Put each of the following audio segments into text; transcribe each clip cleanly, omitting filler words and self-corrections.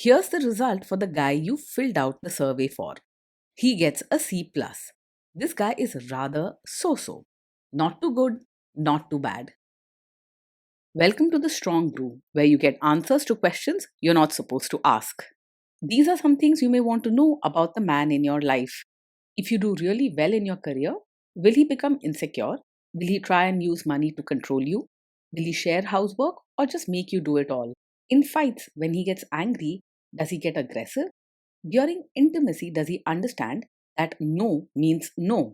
Here's the result for the guy you filled out the survey for. He gets a C+. plus. This guy is rather so-so. Not too good, not too bad. Welcome to the Strong Brew, where you get answers to questions you're not supposed to ask. These are some things you may want to know about the man in your life. If you do really well in your career, will he become insecure? Will he try and use money to control you? Will he share housework or just make you do it all? In fights, when he gets angry, does he get aggressive? During intimacy, does he understand that no means no?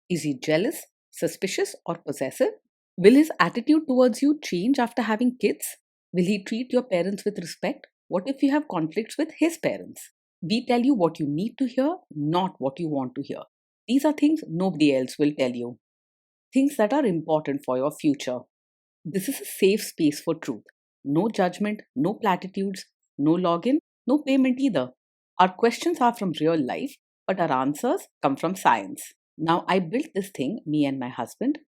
Is he jealous, suspicious, or possessive? Will his attitude towards you change after having kids? Will he treat your parents with respect? What if you have conflicts with his parents? We tell you what you need to hear, not what you want to hear. These are things nobody else will tell you. Things that are important for your future. This is a safe space for truth. No judgment, no platitudes, no login, no payment either. Our questions are from real life, but our answers come from science. Now, I built this thing, me and my husband,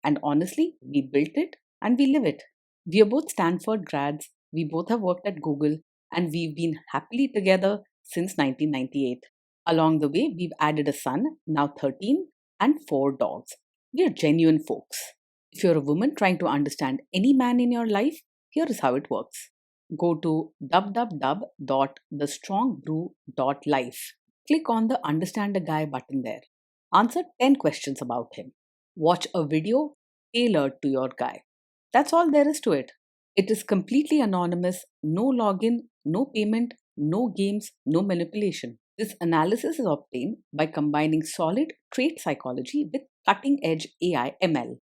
and honestly, we built it and we live it. We are both Stanford grads, we both have worked at Google, and we've been happily together since 1998. Along the way, we've added a son, now 13, and 4 dogs. We are genuine folks. If you're a woman trying to understand any man in your life, here is how it works. Go to www.thestrongbrew.life. Click on the Understand a Guy button there. Answer 10 questions about him. Watch a video tailored to your guy. That's all there is to it. It is completely anonymous, no login, no payment, no games, no manipulation. This analysis is obtained by combining solid trait psychology with cutting edge AI ML.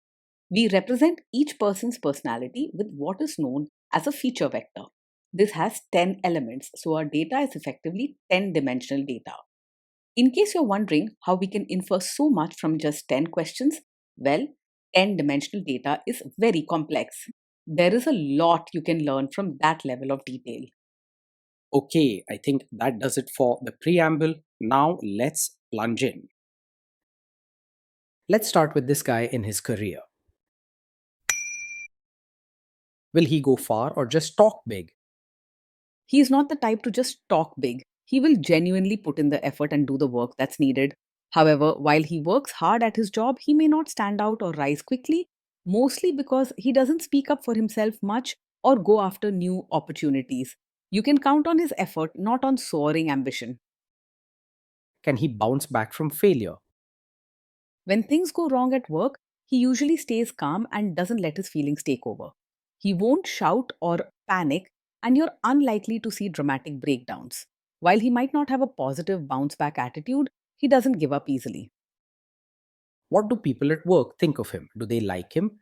We represent each person's personality with what is known as a feature vector. This has 10 elements, so our data is effectively 10-dimensional data. In case you're wondering how we can infer so much from just 10 questions, well, 10-dimensional data is very complex. There is a lot you can learn from that level of detail. Okay, I think that does it for the preamble. Now let's plunge in. Let's start with this guy in his career. Will he go far or just talk big? He is not the type to just talk big. He will genuinely put in the effort and do the work that's needed. However, while he works hard at his job, he may not stand out or rise quickly, mostly because he doesn't speak up for himself much or go after new opportunities. You can count on his effort, not on soaring ambition. Can he bounce back from failure? When things go wrong at work, he usually stays calm and doesn't let his feelings take over. He won't shout or panic, and you're unlikely to see dramatic breakdowns. While he might not have a positive bounce back attitude, he doesn't give up easily. What do people at work think of him? Do they like him?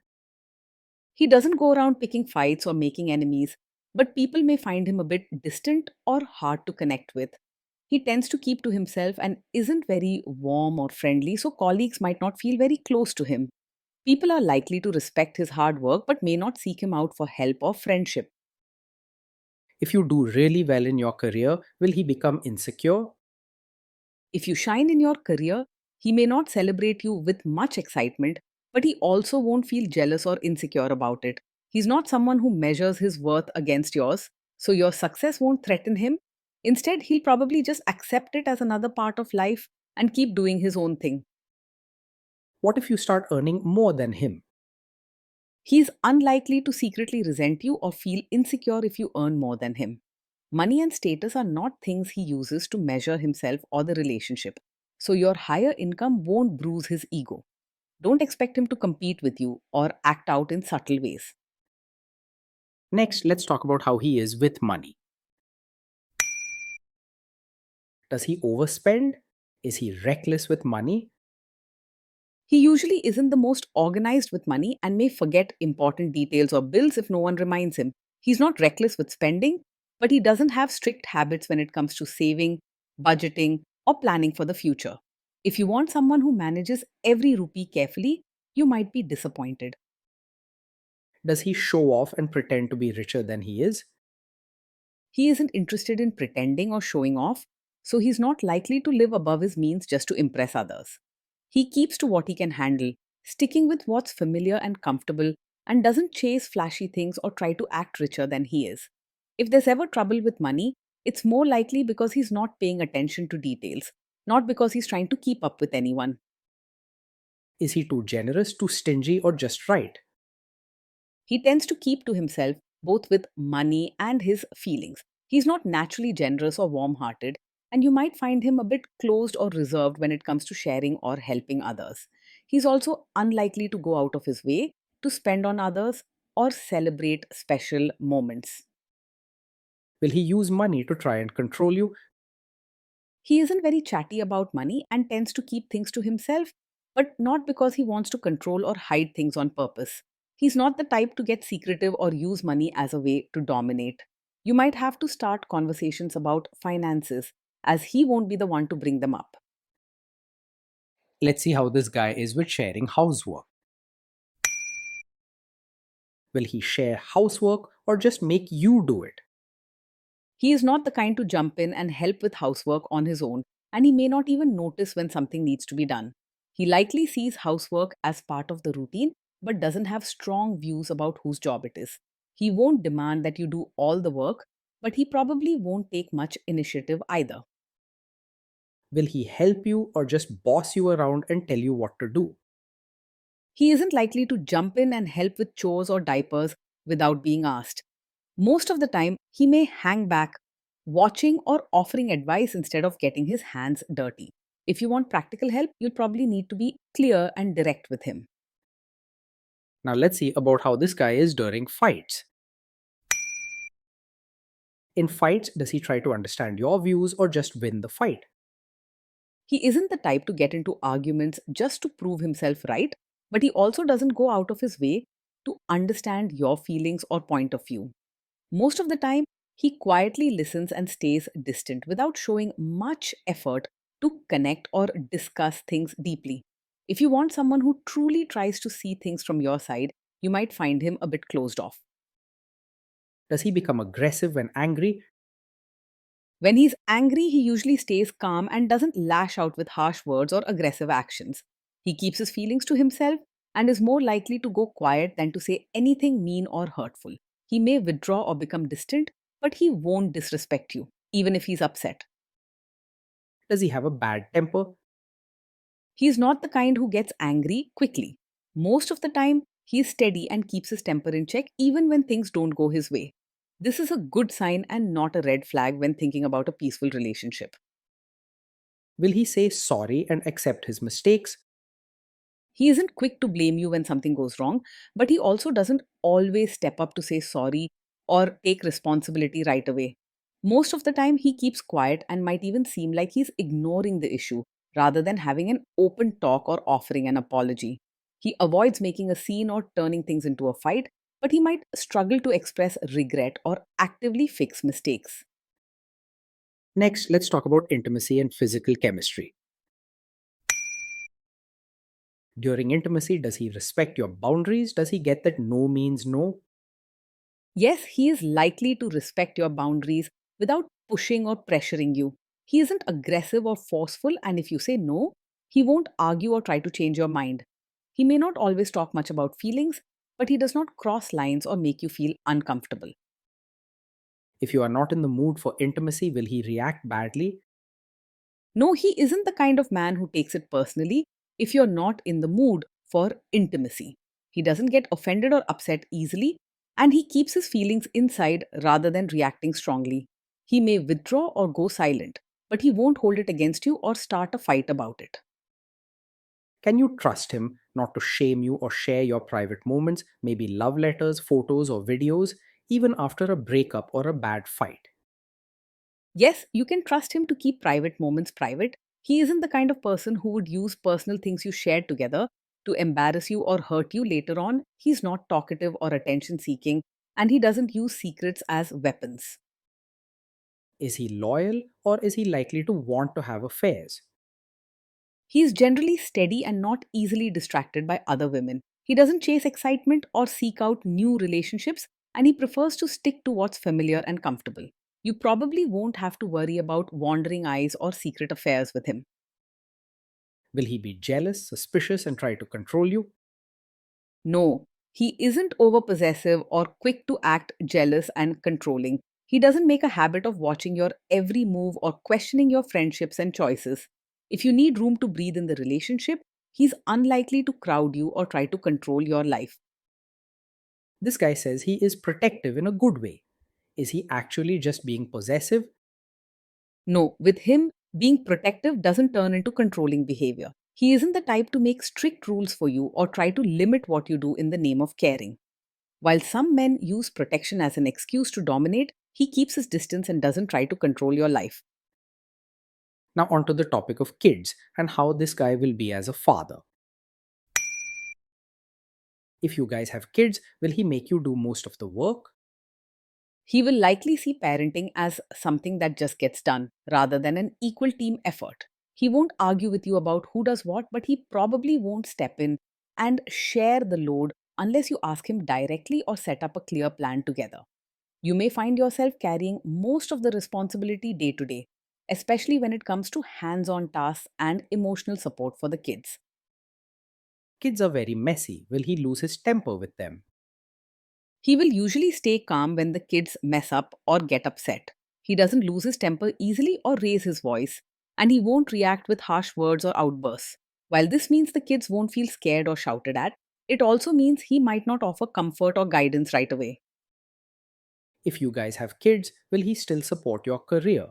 He doesn't go around picking fights or making enemies, but people may find him a bit distant or hard to connect with. He tends to keep to himself and isn't very warm or friendly, so colleagues might not feel very close to him. People are likely to respect his hard work but may not seek him out for help or friendship. If you do really well in your career, will he become insecure? If you shine in your career, he may not celebrate you with much excitement, but he also won't feel jealous or insecure about it. He's not someone who measures his worth against yours, so your success won't threaten him. Instead, he'll probably just accept it as another part of life and keep doing his own thing. What if you start earning more than him? He's unlikely to secretly resent you or feel insecure if you earn more than him. Money and status are not things he uses to measure himself or the relationship, so your higher income won't bruise his ego. Don't expect him to compete with you or act out in subtle ways. Next, let's talk about how he is with money. Does he overspend? Is he reckless with money? He usually isn't the most organized with money and may forget important details or bills if no one reminds him. He's not reckless with spending, but he doesn't have strict habits when it comes to saving, budgeting, or planning for the future. If you want someone who manages every rupee carefully, you might be disappointed. Does he show off and pretend to be richer than he is? He isn't interested in pretending or showing off, so he's not likely to live above his means just to impress others. He keeps to what he can handle, sticking with what's familiar and comfortable, and doesn't chase flashy things or try to act richer than he is. If there's ever trouble with money, It's more likely because he's not paying attention to details, not because he's trying to keep up with anyone. Is he too generous, too stingy, or just right? He tends to keep to himself both with money and his feelings. He's not naturally generous or warm hearted, and you might find him a bit closed or reserved when it comes to sharing or helping others. He's also unlikely to go out of his way to spend on others or celebrate special moments. Will he use money to try and control you? He isn't very chatty about money and tends to keep things to himself, but not because he wants to control or hide things on purpose. He's not the type to get secretive or use money as a way to dominate. You might have to start conversations about finances, as he won't be the one to bring them up. Let's see how this guy is with sharing housework. Will he share housework or just make you do it? He is not the kind to jump in and help with housework on his own, and he may not even notice when something needs to be done. He likely sees housework as part of the routine, but doesn't have strong views about whose job it is. He won't demand that you do all the work, but he probably won't take much initiative either. Will he help you or just boss you around and tell you what to do? He isn't likely to jump in and help with chores or diapers without being asked. Most of the time, he may hang back, watching or offering advice instead of getting his hands dirty. If you want practical help, you'll probably need to be clear and direct with him. Now let's see about how this guy is during fights. In fights, does he try to understand your views or just win the fight? He isn't the type to get into arguments just to prove himself right, but he also doesn't go out of his way to understand your feelings or point of view. Most of the time, he quietly listens and stays distant without showing much effort to connect or discuss things deeply. If you want someone who truly tries to see things from your side, you might find him a bit closed off. Does he become aggressive when angry? When he's angry, he usually stays calm and doesn't lash out with harsh words or aggressive actions. He keeps his feelings to himself and is more likely to go quiet than to say anything mean or hurtful. He may withdraw or become distant, but he won't disrespect you, even if he's upset. Does he have a bad temper? He's not the kind who gets angry quickly. Most of the time, he's steady and keeps his temper in check even when things don't go his way. This is a good sign and not a red flag when thinking about a peaceful relationship. Will he say sorry and accept his mistakes? He isn't quick to blame you when something goes wrong, but he also doesn't always step up to say sorry or take responsibility right away. Most of the time, he keeps quiet and might even seem like he's ignoring the issue rather than having an open talk or offering an apology. He avoids making a scene or turning things into a fight, but he might struggle to express regret or actively fix mistakes. Next, let's talk about intimacy and physical chemistry. During intimacy, does he respect your boundaries? Does he get that no means no? Yes, he is likely to respect your boundaries without pushing or pressuring you. He isn't aggressive or forceful, and if you say no, he won't argue or try to change your mind. He may not always talk much about feelings, but he does not cross lines or make you feel uncomfortable. If you are not in the mood for intimacy, will he react badly? No, he isn't the kind of man who takes it personally if you're not in the mood for intimacy. He doesn't get offended or upset easily, and he keeps his feelings inside rather than reacting strongly. He may withdraw or go silent, but he won't hold it against you or start a fight about it. Can you trust him not to shame you or share your private moments, maybe love letters, photos, or videos, even after a breakup or a bad fight? Yes, you can trust him to keep private moments private. He isn't the kind of person who would use personal things you shared together to embarrass you or hurt you later on. He's not talkative or attention seeking, and he doesn't use secrets as weapons. Is he loyal or is he likely to want to have affairs? He's generally steady and not easily distracted by other women. He doesn't chase excitement or seek out new relationships, and he prefers to stick to what's familiar and comfortable. You probably won't have to worry about wandering eyes or secret affairs with him. Will he be jealous, suspicious, and try to control you? No, he isn't overpossessive or quick to act jealous and controlling. He doesn't make a habit of watching your every move or questioning your friendships and choices. If you need room to breathe in the relationship, he's unlikely to crowd you or try to control your life. This guy says he is protective in a good way. Is he actually just being possessive? No, with him, being protective doesn't turn into controlling behavior. He isn't the type to make strict rules for you or try to limit what you do in the name of caring. While some men use protection as an excuse to dominate, he keeps his distance and doesn't try to control your life. Now, onto the topic of kids and how this guy will be as a father. If you guys have kids, will he make you do most of the work? He will likely see parenting as something that just gets done rather than an equal team effort. He won't argue with you about who does what, but he probably won't step in and share the load unless you ask him directly or set up a clear plan together. You may find yourself carrying most of the responsibility day to day, especially when it comes to hands on tasks and emotional support for the kids. Kids are very messy. Will he lose his temper with them? He will usually stay calm when the kids mess up or get upset. He doesn't lose his temper easily or raise his voice, and he won't react with harsh words or outbursts. While this means the kids won't feel scared or shouted at, it also means he might not offer comfort or guidance right away. If you guys have kids, will he still support your career?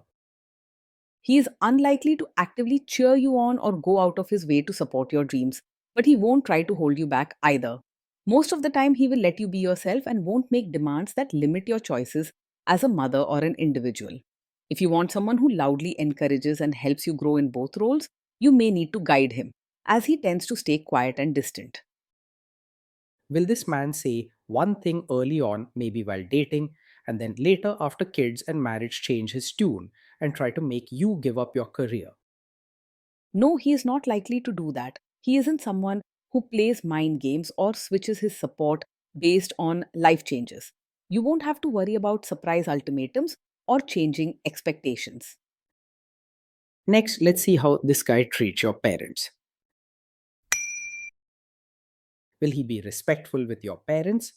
He is unlikely to actively cheer you on or go out of his way to support your dreams, but he won't try to hold you back either. Most of the time, he will let you be yourself and won't make demands that limit your choices as a mother or an individual. If you want someone who loudly encourages and helps you grow in both roles, you may need to guide him, as he tends to stay quiet and distant. Will this man say one thing early on, maybe while dating, and then later after kids and marriage change his tune and try to make you give up your career? No, he is not likely to do that. He isn't someone who plays mind games or switches his support based on life changes. You won't have to worry about surprise ultimatums or changing expectations. Next, let's see how this guy treats your parents. Will he be respectful with your parents?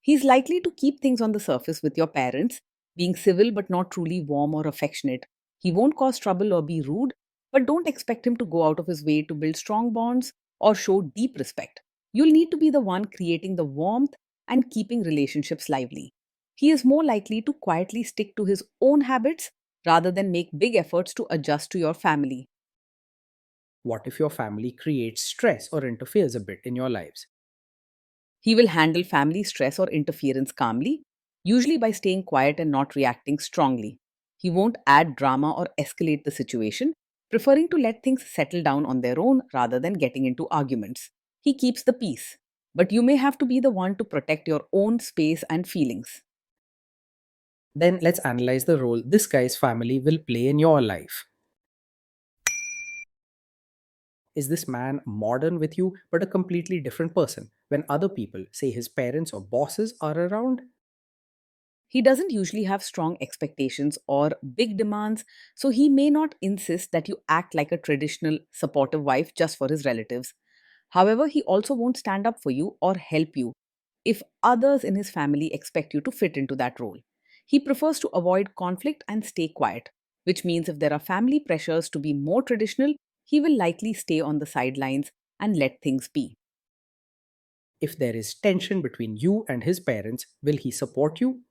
He's likely to keep things on the surface with your parents, being civil but not truly warm or affectionate. He won't cause trouble or be rude, but don't expect him to go out of his way to build strong bonds or show deep respect. You'll need to be the one creating the warmth and keeping relationships lively. He is more likely to quietly stick to his own habits rather than make big efforts to adjust to your family. What if your family creates stress or interferes a bit in your lives? He will handle family stress or interference calmly, usually by staying quiet and not reacting strongly. He won't add drama or escalate the situation, preferring to let things settle down on their own rather than getting into arguments. He keeps the peace, but you may have to be the one to protect your own space and feelings. Then let's analyze the role this guy's family will play in your life. Is this man modern with you but a completely different person when other people, say his parents or bosses, are around? He doesn't usually have strong expectations or big demands, so he may not insist that you act like a traditional supportive wife just for his relatives. However, he also won't stand up for you or help you if others in his family expect you to fit into that role. He prefers to avoid conflict and stay quiet, which means if there are family pressures to be more traditional, he will likely stay on the sidelines and let things be. If there is tension between you and his parents, will he support you?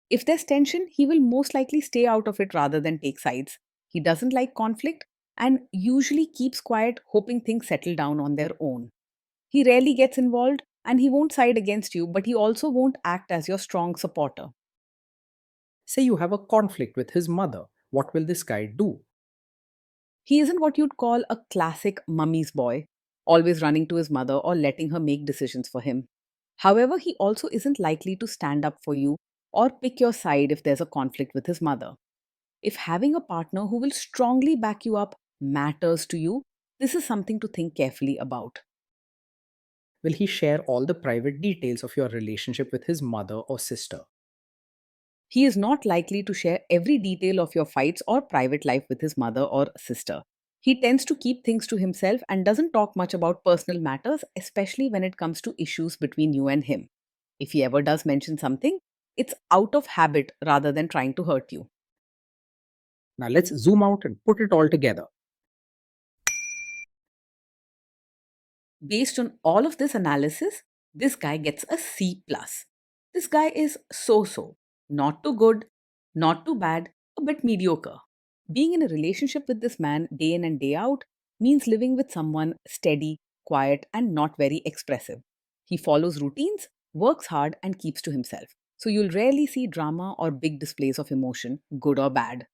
If there's tension, he will most likely stay out of it rather than take sides. He doesn't like conflict and usually keeps quiet, hoping things settle down on their own. He rarely gets involved and he won't side against you, but he also won't act as your strong supporter. Say you have a conflict with his mother. What will this guy do? He isn't what you'd call a classic mummy's boy, always running to his mother or letting her make decisions for him. However, he also isn't likely to stand up for you or pick your side if there's a conflict with his mother. If having a partner who will strongly back you up matters to you, this is something to think carefully about. Will he share all the private details of your relationship with his mother or sister? He is not likely to share every detail of your fights or private life with his mother or sister. He tends to keep things to himself and doesn't talk much about personal matters, especially when it comes to issues between you and him. If he ever does mention something, It's out of habit rather than trying to hurt you. Now let's zoom out and put it all together. Based on all of this analysis, this guy gets a C plus. This guy is so, not too good, not too bad, a bit mediocre. Being in a relationship with this man day in and day out means living with someone steady, quiet, and not very expressive. He follows routines, works hard, and keeps to himself. So you'll rarely see drama or big displays of emotion, good or bad.